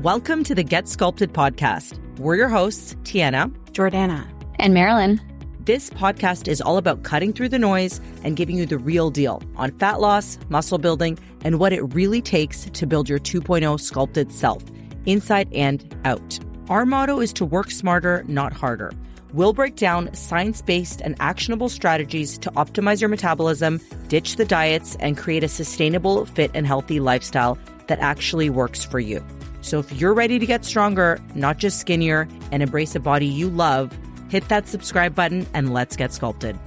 Welcome to the Get Sculpted podcast. We're your hosts, Tiana, Jordana, and Marilyn. This podcast is all about cutting through the noise and giving you the real deal on fat loss, muscle building, and what it really takes to build your 2.0 sculpted self, inside and out. Our motto is to work smarter, not harder. We'll break down science-based and actionable strategies to optimize your metabolism, ditch the diets, and create a sustainable, fit, and healthy lifestyle that actually works for you. So if you're ready to get stronger, not just skinnier, and embrace a body you love, hit that subscribe button and let's get sculpted.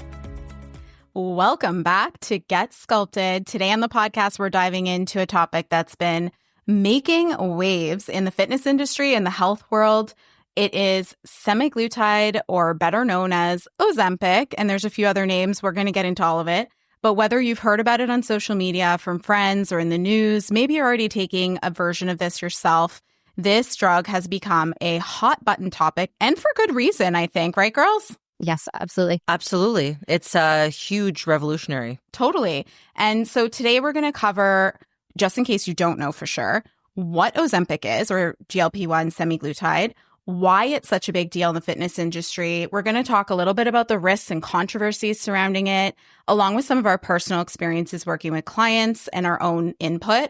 Welcome back to Get Sculpted. Today on the podcast, we're diving into a topic that's been making waves in the fitness industry and the health world. It is semaglutide, or better known as Ozempic, and there's a few other names. We're going to get into all of it. But whether you've heard about it on social media, from friends, or in the news, maybe you're already taking a version of this yourself, this drug has become a hot button topic, and for good reason, I think. Right, girls? Yes, absolutely. Absolutely. It's a huge revolutionary. Totally. And so today we're going to cover, just in case you don't know for sure, what Ozempic is, or GLP-1 semaglutide, why it's such a big deal in the fitness industry. We're going to talk a little bit about the risks and controversies surrounding it, along with some of our personal experiences working with clients and our own input.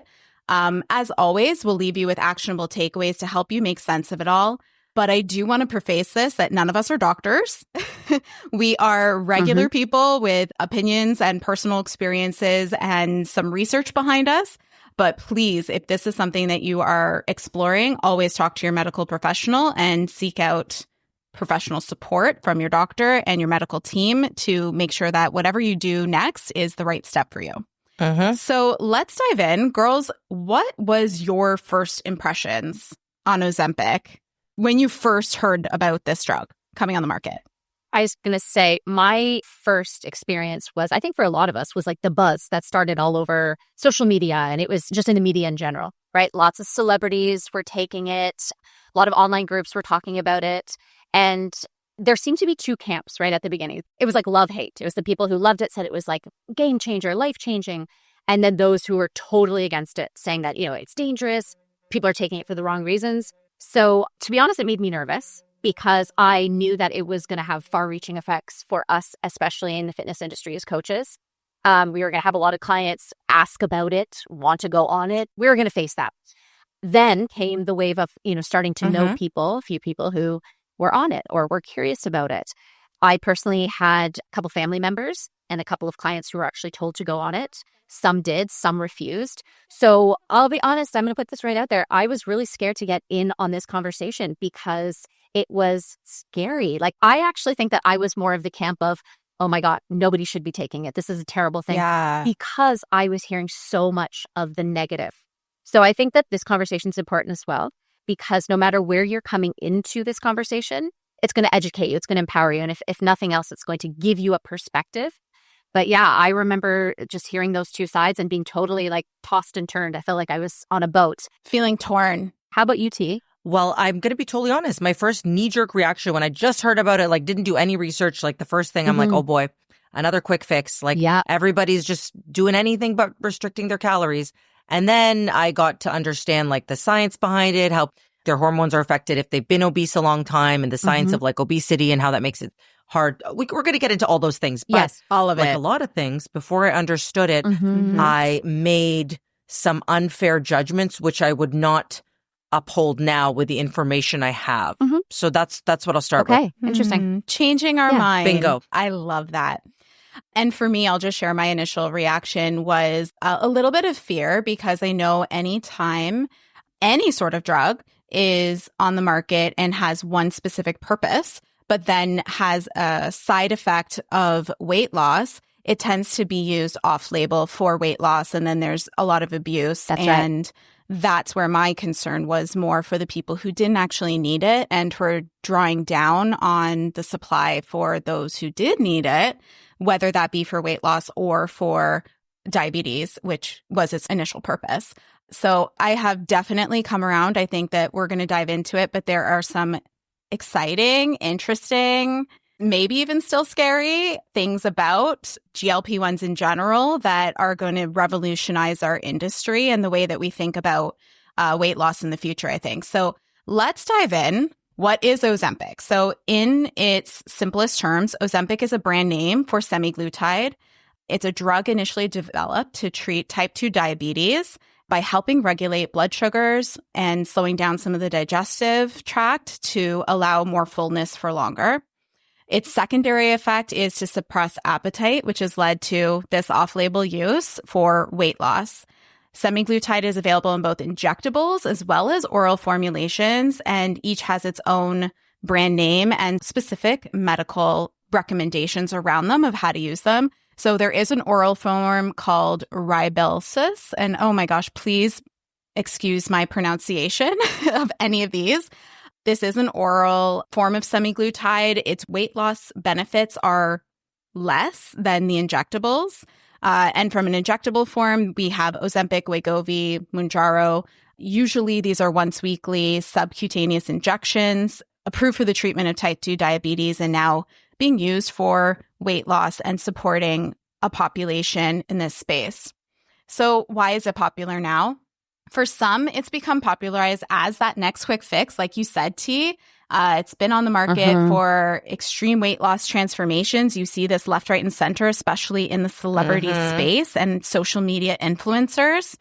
As always, we'll leave you with actionable takeaways to help you make sense of it all. But I do want to preface this that none of us are doctors. We are regular people with opinions and personal experiences and some research behind us. But please, if this is something that you are exploring, always talk to your medical professional and seek out professional support from your doctor and your medical team to make sure that whatever you do next is the right step for you. So let's dive in. Girls, what was your first impressions on Ozempic when you first heard about this drug coming on the market? I was going to say my first experience was, I think for a lot of us, was like the buzz that started all over social media, and it was just in the media in general, right? Lots of celebrities were taking it. A lot of online groups were talking about it. And there seemed to be two camps right at the beginning. It was like love-hate. It was the people who loved it, said it was like game changer, life-changing. And then those who were totally against it, saying that, it's dangerous. People are taking it for the wrong reasons. So to be honest, it made me nervous, because I knew that it was going to have far-reaching effects for us, especially in the fitness industry as coaches. We were going to have a lot of clients ask about it, want to go on it. We were going to face that. Then came the wave of, starting to know people, a few people who were on it or were curious about it. I personally had a couple family members and a couple of clients who were actually told to go on it. Some did, some refused. So I'll be honest, I'm going to put this right out there. I was really scared to get in on this conversation because it was scary. Like, I actually think that I was more of the camp of, oh my God, nobody should be taking it. This is a terrible thing. Yeah. Because I was hearing so much of the negative. So I think that this conversation is important as well, because no matter where you're coming into this conversation, it's going to educate you. It's going to empower you. And if nothing else, it's going to give you a perspective. But yeah, I remember just hearing those two sides and being totally like tossed and turned. I felt like I was on a boat. Feeling torn. How about you, T? Well, I'm going to be totally honest. My first knee-jerk reaction when I just heard about it, like didn't do any research, like the first thing I'm like, oh boy, another quick fix. Like everybody's just doing anything but restricting their calories. And then I got to understand like the science behind it, how their hormones are affected if they've been obese a long time, and the science of like obesity and how that makes it hard. We're going to get into all those things. But yes, all of like it. A lot of things, before I understood it, I made some unfair judgments, which I would not uphold now with the information I have. So that's what I'll start with. Okay, interesting. Changing our mind. Bingo. I love that. And for me, I'll just share my initial reaction was a little bit of fear, because I know anytime any sort of drug is on the market and has one specific purpose, but then has a side effect of weight loss, it tends to be used off-label for weight loss. And then there's a lot of abuse. That's and right. That's where my concern was more for the people who didn't actually need it, and for drawing down on the supply for those who did need it, whether that be for weight loss or for diabetes, which was its initial purpose. So I have definitely come around. I think that we're going to dive into it, but there are some exciting, interesting, maybe even still scary things about GLP-1s in general that are going to revolutionize our industry and the way that we think about weight loss in the future, I think. So let's dive in. What is Ozempic? So in its simplest terms, Ozempic is a brand name for semaglutide. It's a drug initially developed to treat type 2 diabetes by helping regulate blood sugars and slowing down some of the digestive tract to allow more fullness for longer. Its secondary effect is to suppress appetite, which has led to this off-label use for weight loss. Semaglutide is available in both injectables as well as oral formulations, and each has its own brand name and specific medical recommendations around them of how to use them. So there is an oral form called Rybelsus, and oh my gosh, please excuse my pronunciation of any of these. This is an oral form of semaglutide. Its weight loss benefits are less than the injectables. And from an injectable form, we have Ozempic, Wegovy, Mounjaro. Usually these are once weekly subcutaneous injections approved for the treatment of type 2 diabetes and now being used for weight loss and supporting a population in this space. So why is it popular now? For some, it's become popularized as that next quick fix, like you said, T. It's been on the market for extreme weight loss transformations. You see this left, right, and center, especially in the celebrity space and social media influencers.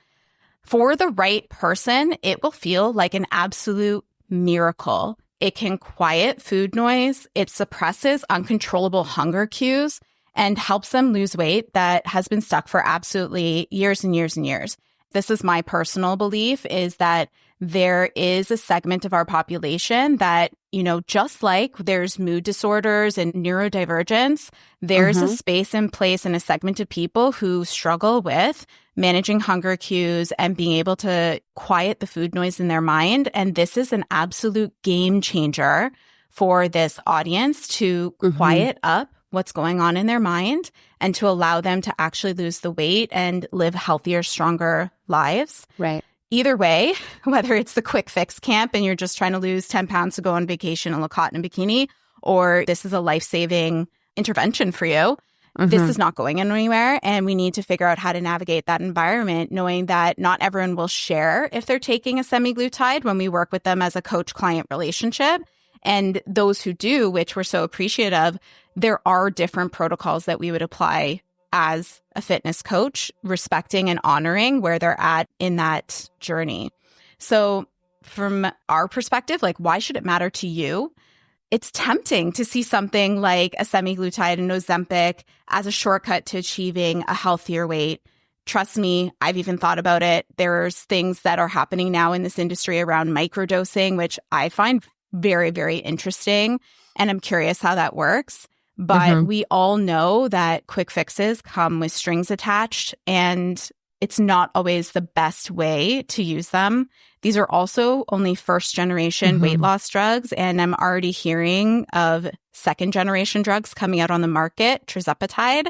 For the right person, it will feel like an absolute miracle. It can quiet food noise. It suppresses uncontrollable hunger cues and helps them lose weight that has been stuck for absolutely years and years and years. This is my personal belief, is that there is a segment of our population that, you know, just like there's mood disorders and neurodivergence, there's a space in place and a segment of people who struggle with managing hunger cues and being able to quiet the food noise in their mind. And this is an absolute game changer for this audience to quiet up what's going on in their mind and to allow them to actually lose the weight and live healthier, stronger lives. Right. Either way, whether it's the quick fix camp and you're just trying to lose 10 pounds to go on vacation and look hot in a bikini, or this is a life-saving intervention for you, this is not going anywhere. And we need to figure out how to navigate that environment, knowing that not everyone will share if they're taking a semaglutide when we work with them as a coach-client relationship. And those who do, which we're so appreciative, there are different protocols that we would apply as a fitness coach, respecting and honoring where they're at in that journey. So from our perspective, like, why should it matter to you? It's tempting to see something like a semaglutide and Ozempic as a shortcut to achieving a healthier weight. Trust me, I've even thought about it. There's things that are happening now in this industry around microdosing, which I find very, very interesting. And I'm curious how that works. But we all know that quick fixes come with strings attached, and it's not always the best way to use them. These are also only first-generation weight loss drugs, and I'm already hearing of second-generation drugs coming out on the market, tirzepatide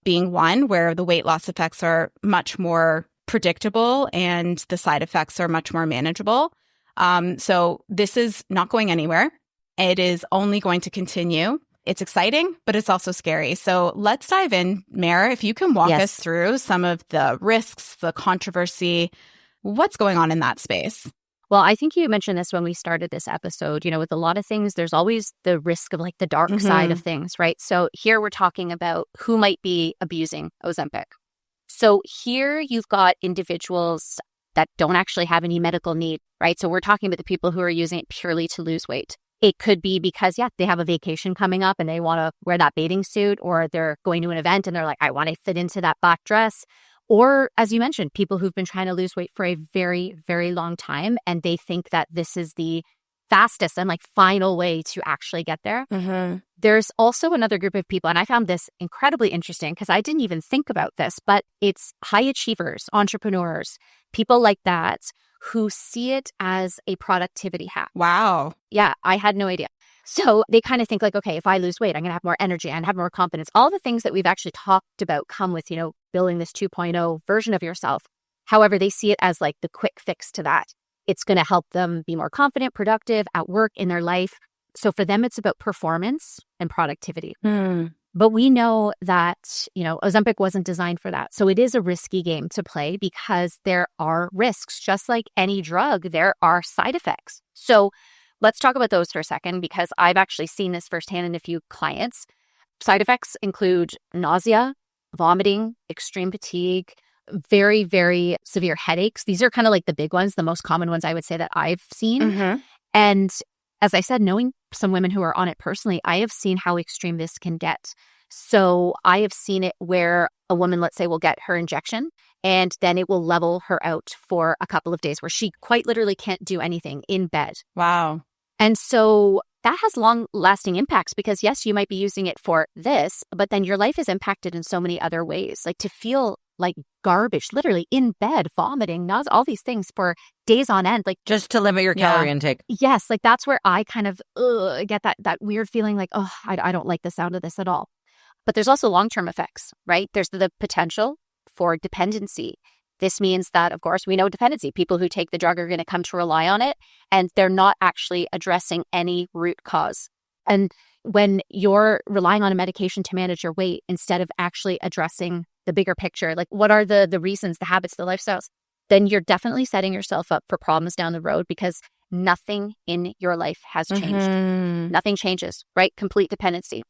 being one, where the weight loss effects are much more predictable and the side effects are much more manageable. So this is not going anywhere. It is only going to continue. It's exciting, but it's also scary. So let's dive in, Mare. If you can walk us through some of the risks, the controversy, what's going on in that space? Well, I think you mentioned this when we started this episode. You know, with a lot of things, there's always the risk of like the dark side of things, right? So here we're talking about who might be abusing Ozempic. So here you've got individuals that don't actually have any medical need, right? So we're talking about the people who are using it purely to lose weight. It could be because, they have a vacation coming up and they want to wear that bathing suit, or they're going to an event and they're like, I want to fit into that black dress. Or, as you mentioned, people who've been trying to lose weight for a very, very long time, and they think that this is the fastest and like final way to actually get there. There's also another group of people, and I found this incredibly interesting because I didn't even think about this, but it's high achievers, entrepreneurs, people like that who see it as a productivity hack. Wow. Yeah, I had no idea. So they kind of think like, okay, if I lose weight, I'm going to have more energy and have more confidence. All the things that we've actually talked about come with, building this 2.0 version of yourself. However, they see it as like the quick fix to that. It's going to help them be more confident, productive at work, in their life. So for them, it's about performance and productivity. But we know that, Ozempic wasn't designed for that. So it is a risky game to play because there are risks. Just like any drug, there are side effects. So let's talk about those for a second, because I've actually seen this firsthand in a few clients. Side effects include nausea, vomiting, extreme fatigue, very, very severe headaches. These are kind of like the big ones, the most common ones I would say that I've seen. Mm-hmm. And as I said, knowing some women who are on it personally, I have seen how extreme this can get. So I have seen it where a woman, let's say, will get her injection and then it will level her out for a couple of days where she quite literally can't do anything in bed. Wow. And so that has long-lasting impacts because, yes, you might be using it for this, but then your life is impacted in so many other ways. Like to feel like garbage, literally in bed, vomiting, nausea, all these things for days on end. Like just to limit your calorie intake. Yes, like that's where I kind of get that weird feeling like, oh, I don't like the sound of this at all. But there's also long-term effects, right? There's the potential for dependency. This means that, of course, we know dependency. People who take the drug are going to come to rely on it, and they're not actually addressing any root cause. And when you're relying on a medication to manage your weight instead of actually addressing the bigger picture, like what are the reasons, the habits, the lifestyles, then you're definitely setting yourself up for problems down the road because nothing in your life has changed. Mm-hmm. Nothing changes, right? Complete dependency.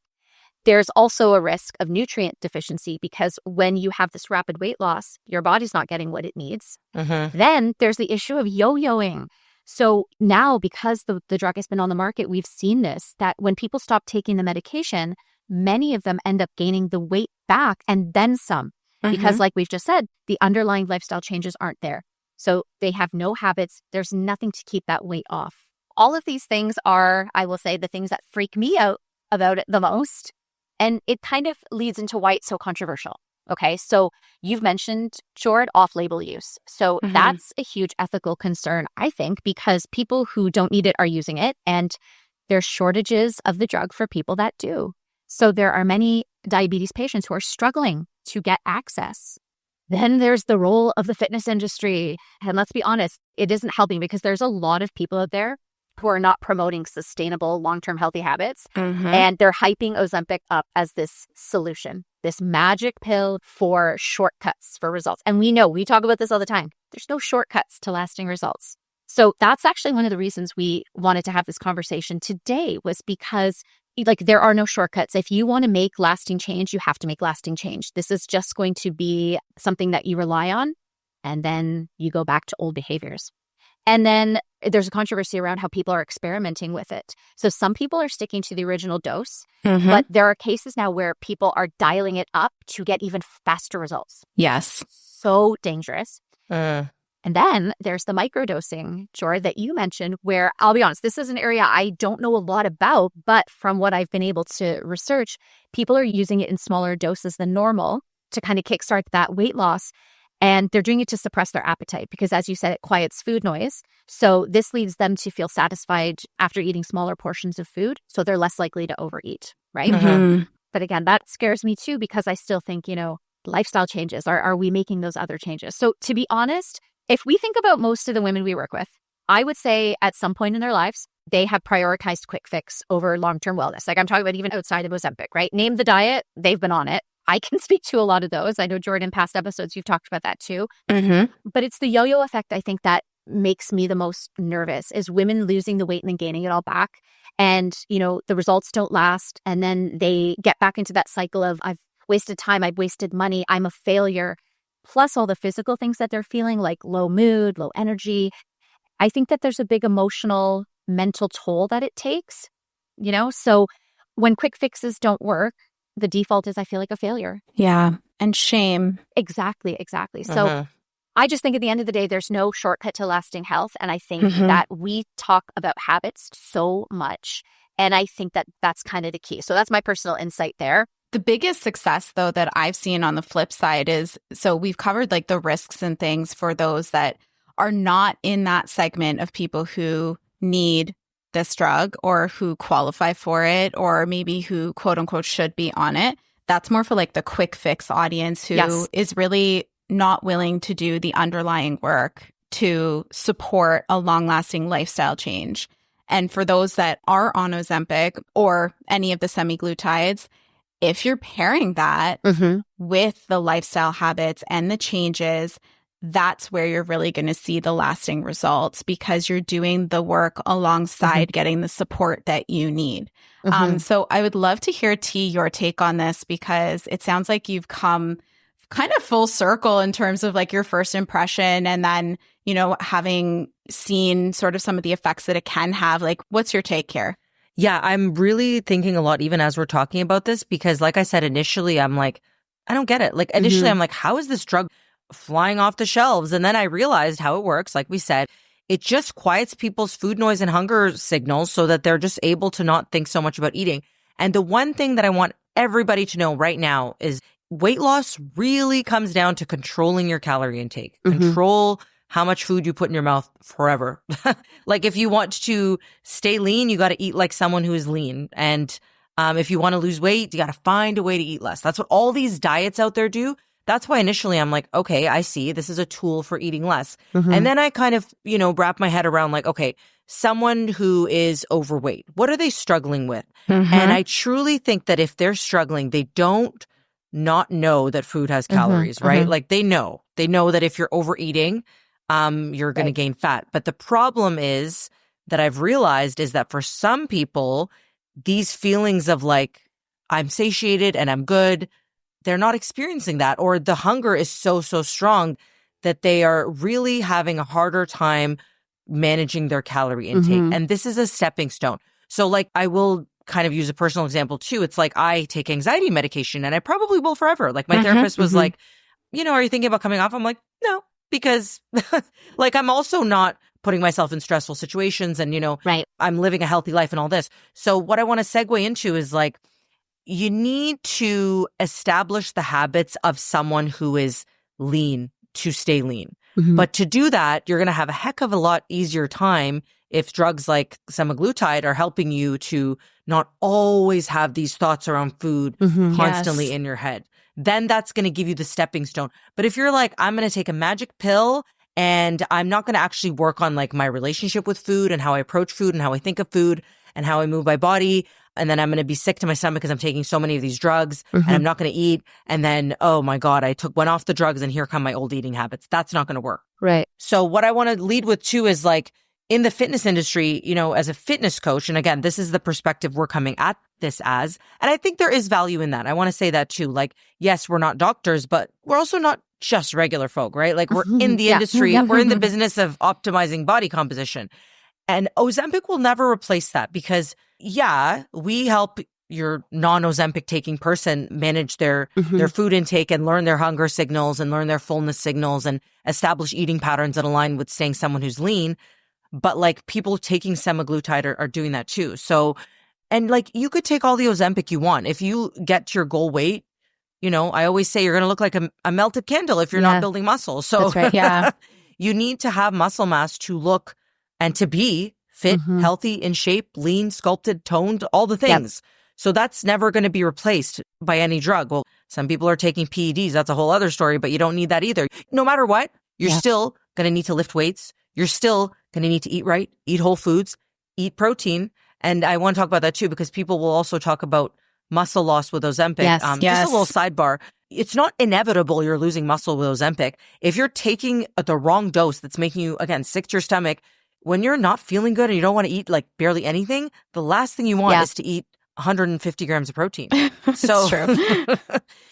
There's also a risk of nutrient deficiency because when you have this rapid weight loss, your body's not getting what it needs. Mm-hmm. Then there's the issue of yo-yoing. So now, because the drug has been on the market, we've seen this, that when people stop taking the medication, many of them end up gaining the weight back and then some. Because like we've just said, the underlying lifestyle changes aren't there. So they have no habits. There's nothing to keep that weight off. All of these things are, I will say, the things that freak me out about it the most. And it kind of leads into why it's so controversial. Okay, so you've mentioned, Jord, off-label use. So that's a huge ethical concern, I think, because people who don't need it are using it, and there's shortages of the drug for people that do. So there are many diabetes patients who are struggling to get access. Then there's the role of the fitness industry. And let's be honest, it isn't helping because there's a lot of people out there who are not promoting sustainable long-term healthy habits. And they're hyping Ozempic up as this solution, this magic pill for shortcuts for results. And we talk about this all the time. There's no shortcuts to lasting results. So that's actually one of the reasons we wanted to have this conversation today, was because there are no shortcuts. If you want to make lasting change, you have to make lasting change. This is just going to be something that you rely on, and then you go back to old behaviors. And then there's a controversy around how people are experimenting with it. So some people are sticking to the original dose, but there are cases now where people are dialing it up to get even faster results. Yes. So dangerous. And then there's the microdosing, Jord, that you mentioned, where I'll be honest, this is an area I don't know a lot about, but from what I've been able to research, people are using it in smaller doses than normal to kind of kickstart that weight loss. And they're doing it to suppress their appetite because, as you said, it quiets food noise. So this leads them to feel satisfied after eating smaller portions of food. So they're less likely to overeat, right? But again, that scares me too, because I still think, lifestyle changes. Are we making those other changes? So to be honest, if we think about most of the women we work with, I would say at some point in their lives, they have prioritized quick fix over long-term wellness. Like I'm talking about even outside of Ozempic, right? Name the diet, they've been on it. I can speak to a lot of those. I know, Jordan, in past episodes, you've talked about that too. But it's the yo-yo effect, I think, that makes me the most nervous, is women losing the weight and then gaining it all back. And, the results don't last. And then they get back into that cycle of, I've wasted time, I've wasted money, I'm a failure. Plus all the physical things that they're feeling, like low mood, low energy. I think that there's a big emotional, mental toll that it takes, So when quick fixes don't work, the default is I feel like a failure. Yeah. And shame. Exactly. So I just think at the end of the day, there's no shortcut to lasting health. And I think that we talk about habits so much. And I think that that's kind of the key. So that's my personal insight there. The biggest success, though, that I've seen on the flip side is, so we've covered like the risks and things for those that are not in that segment of people who need this drug or who qualify for it, or maybe who quote unquote should be on it. That's more for like the quick fix audience who is really not willing to do the underlying work to support a long lasting lifestyle change. And for those that are on Ozempic or any of the semaglutides, if you're pairing that with the lifestyle habits and the changes, that's where you're really going to see the lasting results, because you're doing the work alongside getting the support that you need. So I would love to hear, T, your take on this, because it sounds like you've come kind of full circle in terms of like your first impression, and then, you know, having seen sort of some of the effects that it can have. Like, what's your take here? Yeah, I'm really thinking a lot even as we're talking about this, because like I said, initially, I'm like, I don't get it. Like initially, I'm like, how is this drug flying off the shelves? And then I realized how it works. Like we said, it just quiets people's food noise and hunger signals so that they're just able to not think so much about eating. And the one thing that I want everybody to know right now is weight loss really comes down to controlling your calorie intake. Control how much food you put in your mouth forever. Like if you want to stay lean, you got to eat like someone who is lean. And if you want to lose weight, you got to find a way to eat less. That's what all these diets out there do. That's why initially I'm like, okay, I see. This is a tool for eating less. And then I kind of, you know, wrap my head around like, okay, someone who is overweight, what are they struggling with? And I truly think that if they're struggling, they don't not know that food has calories, right? Like they know that if you're overeating, you're going to gain fat. But the problem is that I've realized is that for some people, these feelings of like, I'm satiated and I'm good, they're not experiencing that, or the hunger is so strong that they are really having a harder time managing their calorie intake. And this is a stepping stone. So like I will kind of use a personal example too. It's like I take anxiety medication and I probably will forever. Like my therapist was like, you know, are you thinking about coming off? I'm like, no, because like I'm also not putting myself in stressful situations and, you know, I'm living a healthy life and all this. So what I want to segue into is like, you need to establish the habits of someone who is lean to stay lean. But to do that, you're going to have a heck of a lot easier time if drugs like semaglutide are helping you to not always have these thoughts around food constantly in your head. Then that's going to give you the stepping stone. But if you're like, I'm going to take a magic pill and I'm not going to actually work on like my relationship with food and how I approach food and how I think of food and how I move my body, and then I'm going to be sick to my stomach because I'm taking so many of these drugs and I'm not going to eat. And then, oh my God, I went off the drugs and here come my old eating habits. That's not going to work. Right. So what I want to lead with too is like in the fitness industry, you know, as a fitness coach, and again, this is the perspective we're coming at this as, and I think there is value in that. I want to say that too. Like, yes, we're not doctors, but we're also not just regular folk, right? Like we're in the industry, we're in the business of optimizing body composition. And Ozempic will never replace that because, yeah, we help your non-Ozempic taking person manage their food intake and learn their hunger signals and learn their fullness signals and establish eating patterns that align with staying someone who's lean. But like people taking semaglutide are doing that too. So, and like you could take all the Ozempic you want. If you get to your goal weight, you know, I always say you're going to look like a melted candle if you're not building muscle. So you need to have muscle mass to look and to be fit, healthy, in shape, lean, sculpted, toned, all the things. So that's never going to be replaced by any drug. Well, some people are taking PEDs. That's a whole other story, but you don't need that either. No matter what, you're still going to need to lift weights. You're still going to need to eat right, eat whole foods, eat protein. And I want to talk about that too, because people will also talk about muscle loss with Ozempic. Just a little sidebar. It's not inevitable you're losing muscle with Ozempic. If you're taking the wrong dose that's making you, again, sick to your stomach, when you're not feeling good and you don't want to eat like barely anything, the last thing you want is to eat 150 grams of protein. So true.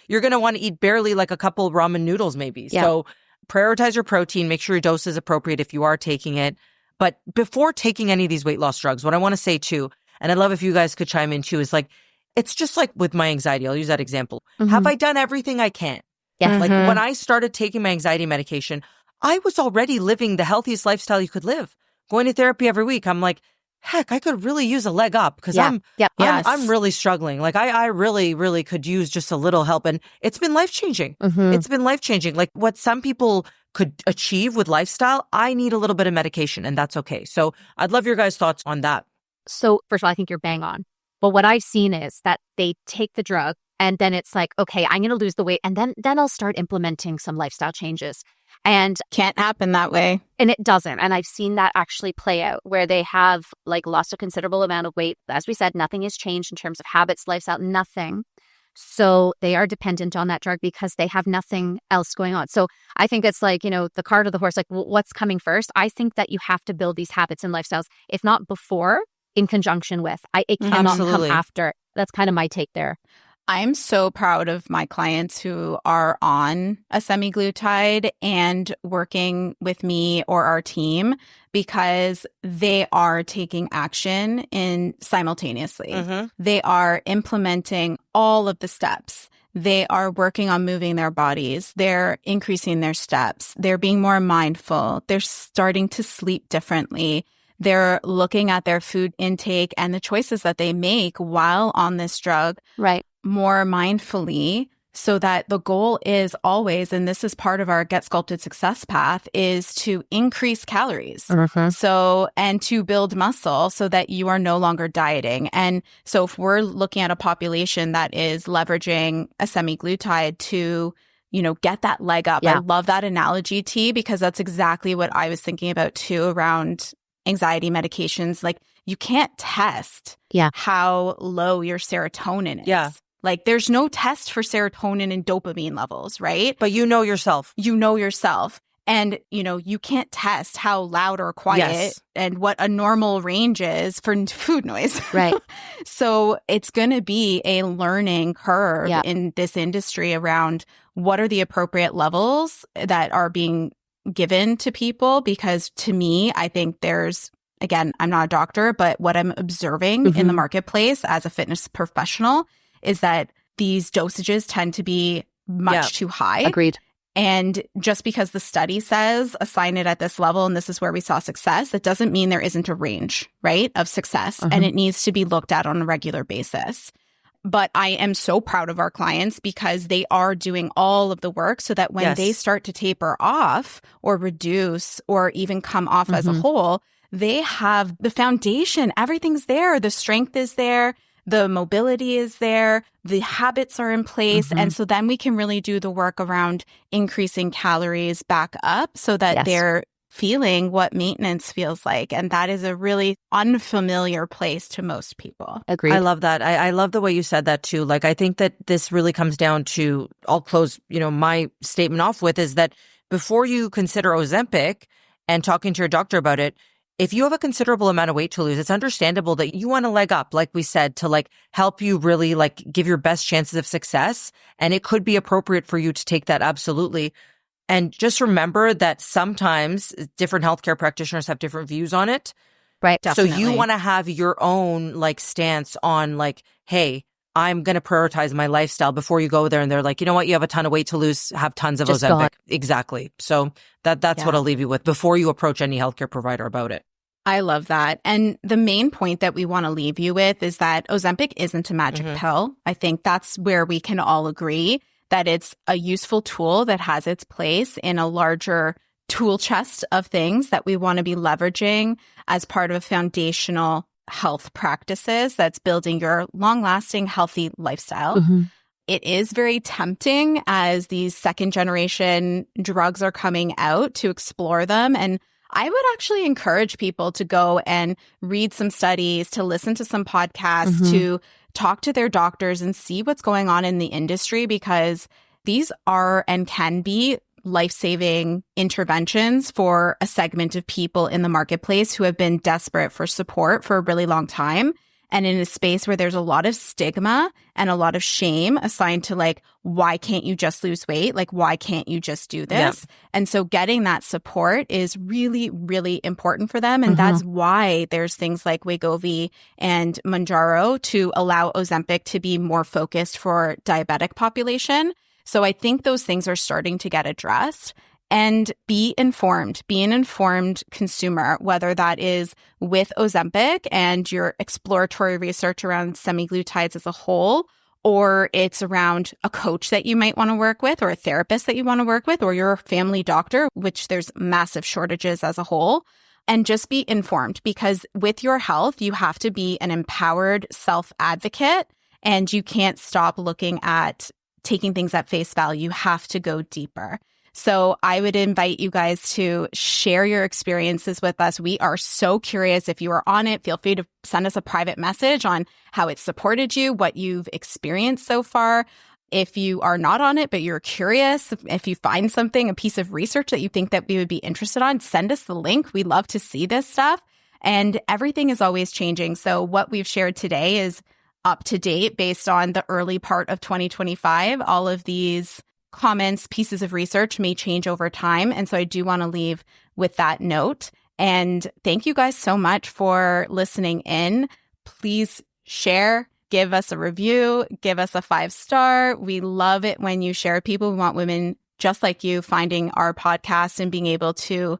You're going to want to eat barely like a couple ramen noodles maybe. So prioritize your protein, make sure your dose is appropriate if you are taking it. But before taking any of these weight loss drugs, what I want to say too, and I'd love if you guys could chime in too, is like, it's just like with my anxiety. I'll use that example. Have I done everything I can? Like when I started taking my anxiety medication, I was already living the healthiest lifestyle you could live. Going to therapy every week. I'm like, heck, I could really use a leg up because I'm really struggling. Like I really could use just a little help. And it's been life-changing. It's been life-changing. Like what some people could achieve with lifestyle, I need a little bit of medication and that's okay. So I'd love your guys' thoughts on that. So first of all, I think you're bang on. But what I've seen is that they take the drug and then it's like, okay, I'm going to lose the weight. And then I'll start implementing some lifestyle changes. And can't happen that way. And it doesn't. And I've seen that actually play out where they have like lost a considerable amount of weight. As we said, nothing has changed in terms of habits, lifestyle, nothing. So they are dependent on that drug because they have nothing else going on. So I think it's like, the cart or the horse, like what's coming first? I think that you have to build these habits and lifestyles, if not before, in conjunction with. It cannot come after. That's kind of my take there. I'm so proud of my clients who are on a semaglutide and working with me or our team because they are taking action in simultaneously. They are implementing all of the steps. They are working on moving their bodies. They're increasing their steps. They're being more mindful. They're starting to sleep differently. They're looking at their food intake and the choices that they make while on this drug more mindfully, so that the goal is always, and this is part of our Get Sculpted success path, is to increase calories. So, and to build muscle so that you are no longer dieting. And so if we're looking at a population that is leveraging a semaglutide to get that leg up. I love that analogy, T, because that's exactly what I was thinking about too around anxiety medications. Like, you can't test how low your serotonin is. Like, there's no test for serotonin and dopamine levels, right? But you know yourself. And, you can't test how loud or quiet and what a normal range is for food noise. Right. So it's going to be a learning curve in this industry around what are the appropriate levels that are being given to people. Because to me, I think there's, again, I'm not a doctor, but what I'm observing in the marketplace as a fitness professional is that these dosages tend to be much too high. Agreed. And just because the study says assign it at this level and this is where we saw success, that doesn't mean there isn't a range, right, of success. And it needs to be looked at on a regular basis. But I am so proud of our clients because they are doing all of the work so that when they start to taper off or reduce or even come off as a whole, they have the foundation. Everything's there. The strength is there. The mobility is there, the habits are in place. And so then we can really do the work around increasing calories back up so that they're feeling what maintenance feels like. And that is a really unfamiliar place to most people. Agreed. I love that. I love the way you said that too. Like, I think that this really comes down to, I'll close, my statement off with is that before you consider Ozempic and talking to your doctor about it, if you have a considerable amount of weight to lose, it's understandable that you want a leg up, like we said, to help you really give your best chances of success. And it could be appropriate for you to take that. Absolutely. And just remember that sometimes different healthcare practitioners have different views on it. Right. Definitely. So you want to have your own stance on hey, I'm going to prioritize my lifestyle before you go there. And they're like, you know what? You have a ton of weight to lose. Have tons of Ozempic. Exactly. So that's what I'll leave you with before you approach any healthcare provider about it. I love that. And the main point that we want to leave you with is that Ozempic isn't a magic pill. I think that's where we can all agree that it's a useful tool that has its place in a larger tool chest of things that we want to be leveraging as part of foundational health practices that's building your long-lasting, healthy lifestyle. It is very tempting as these second-generation drugs are coming out to explore them. And I would actually encourage people to go and read some studies, to listen to some podcasts, to talk to their doctors and see what's going on in the industry, because these are and can be life-saving interventions for a segment of people in the marketplace who have been desperate for support for a really long time. And in a space where there's a lot of stigma and a lot of shame assigned to why can't you just lose weight? Why can't you just do this? And so getting that support is really, really important for them. And that's why there's things like Wegovy and Mounjaro to allow Ozempic to be more focused for diabetic population. So I think those things are starting to get addressed. And be informed. Be an informed consumer, whether that is with Ozempic and your exploratory research around semaglutides as a whole, or it's around a coach that you might want to work with, or a therapist that you want to work with, or your family doctor, which there's massive shortages as a whole. And just be informed, because with your health, you have to be an empowered self-advocate, and you can't stop looking at taking things at face value. You have to go deeper. So I would invite you guys to share your experiences with us. We are so curious. If you are on it, feel free to send us a private message on how it supported you, what you've experienced so far. If you are not on it, but you're curious, if you find something, a piece of research that you think that we would be interested on, send us the link. We love to see this stuff. And everything is always changing. So what we've shared today is up to date based on the early part of 2025. All of these comments, pieces of research may change over time. And so I do want to leave with that note. And thank you guys so much for listening in. Please share. Give us a review, give us a 5-star. We love it when you share people. We want women just like you finding our podcast and being able to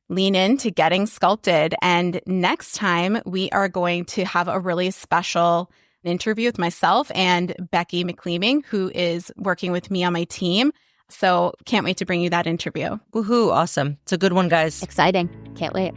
lean into getting sculpted. And next time, we are going to have a really special interview with myself and Becky McLeaming, who is working with me on my team. So can't wait to bring you that interview. Woohoo. Awesome. It's a good one, guys. Exciting. Can't wait.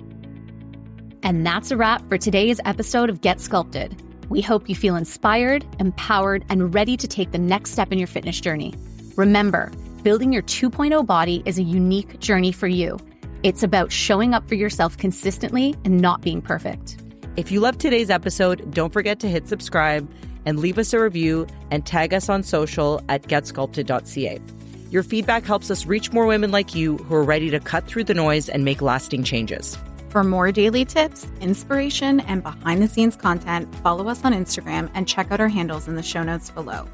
And that's a wrap for today's episode of Get Sculpted. We hope you feel inspired, empowered, and ready to take the next step in your fitness journey. Remember, building your 2.0 body is a unique journey for you. It's about showing up for yourself consistently and not being perfect. If you loved today's episode, don't forget to hit subscribe and leave us a review and tag us on social at getsculpted.ca. Your feedback helps us reach more women like you who are ready to cut through the noise and make lasting changes. For more daily tips, inspiration, and behind-the-scenes content, follow us on Instagram and check out our handles in the show notes below.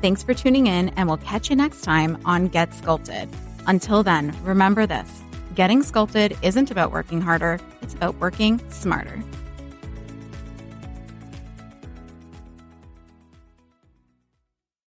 Thanks for tuning in, and we'll catch you next time on Get Sculpted. Until then, remember this: getting sculpted isn't about working harder, it's about working smarter.